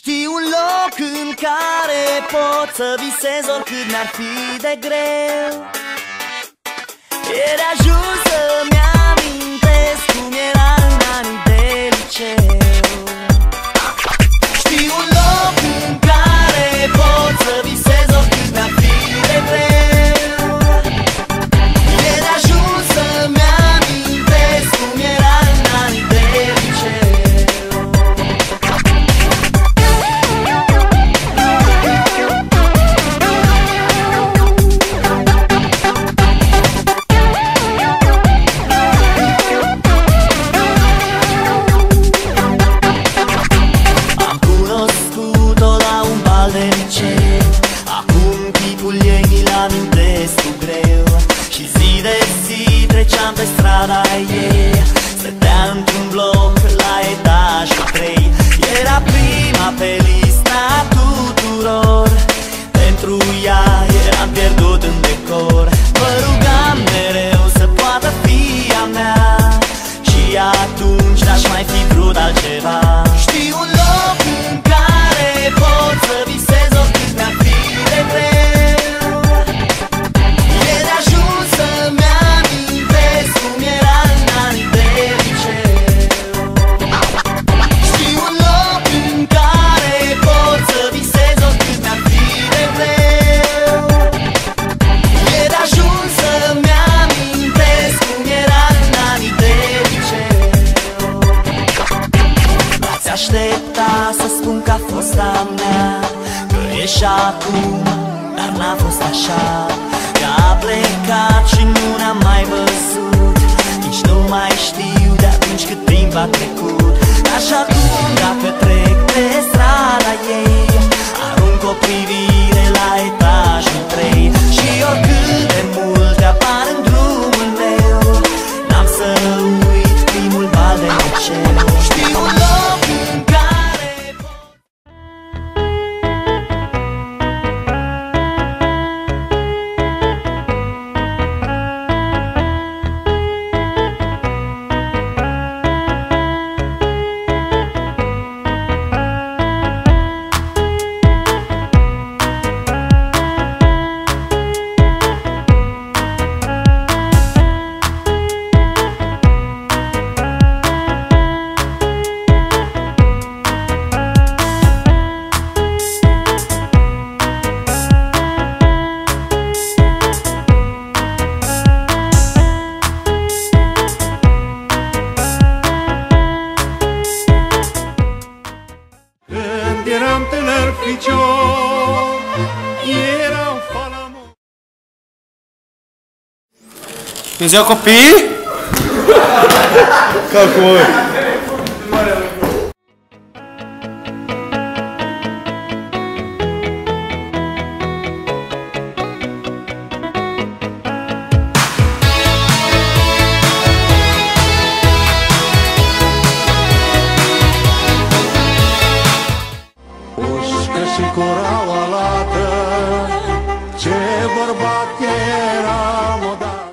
Știi un loc în care pot să visez oricât mi-ar fi de greu. E de ajuns să-mi amintesc cum era în anii de liceu. Știi un loc în care pot să visez oricât mi-ar fi de greu. E de ajuns să-mi amintesc cum era în anii de liceu. Treceam pe strada ei, stătea într-un bloc la etajul 3. Era prima pe lista tuturor, pentru ea eram pierdut în decor. Mă rugam mereu să poată fi a mea, și atunci n-aș mai fi vrut altceva. Știi un loc în care pot să visez oricât mi-ar fi de greu. E de ajuns să-mi cum era în anii de liceu. Știi un loc în care pot să visez oricât mi-ar fi de greu. E de ajuns să-mi amintesc cum era în anii de liceu. N-ați aștepta să spun că a fost a mea, că e și acum, dar n-a fost așa. Că a plecat și nu ne-am mai văzut, nici nu mai știu de atunci cât timp a trecut. Așa cum dacă trec pe strada ei, arunc o privire la etajul 3. Și oricât de multe apar în drumul meu, n-am să uit primul bal de liceu. Știi un loc în care Bună ziua, copii! Calculă! Uscă și curaua lată, ce bărbat era modat.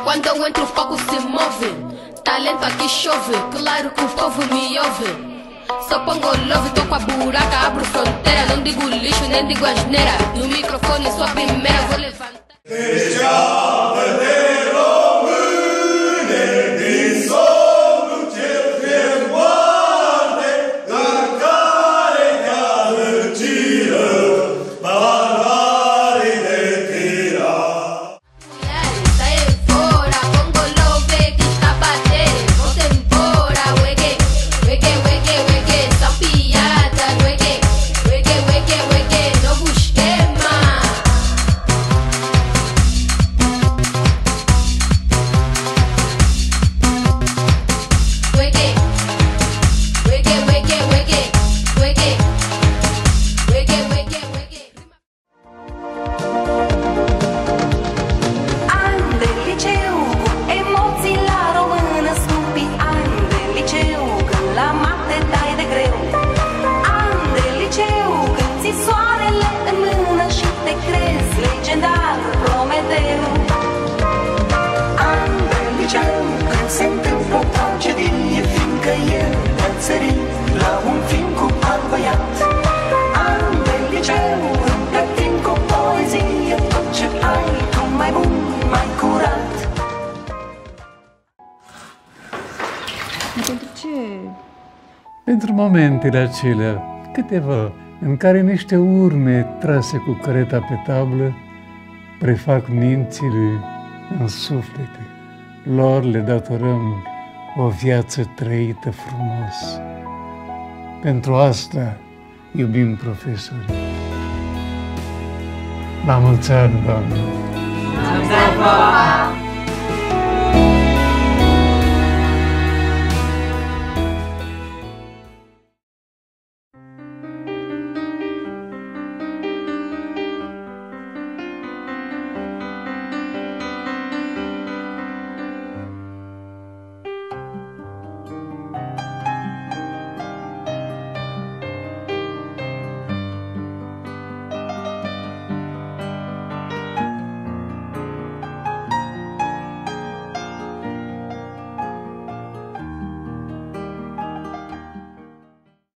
Quando eu entro o foco se move, talento aqui chove, claro que o povo me ouve. Só pongo love, tô com a buraca, abro fronteira. Não digo lixo, nem digo asneira. No microfone sou a primeira, vou levantar. Piada, pentru momentele acelea, câteva, în care niște urme trase cu creta pe tablă prefac mințile în suflete. Lor le datorăm o viață trăită frumos. Pentru asta iubim profesorii. La mulți ani, Doamne! La mulți ani,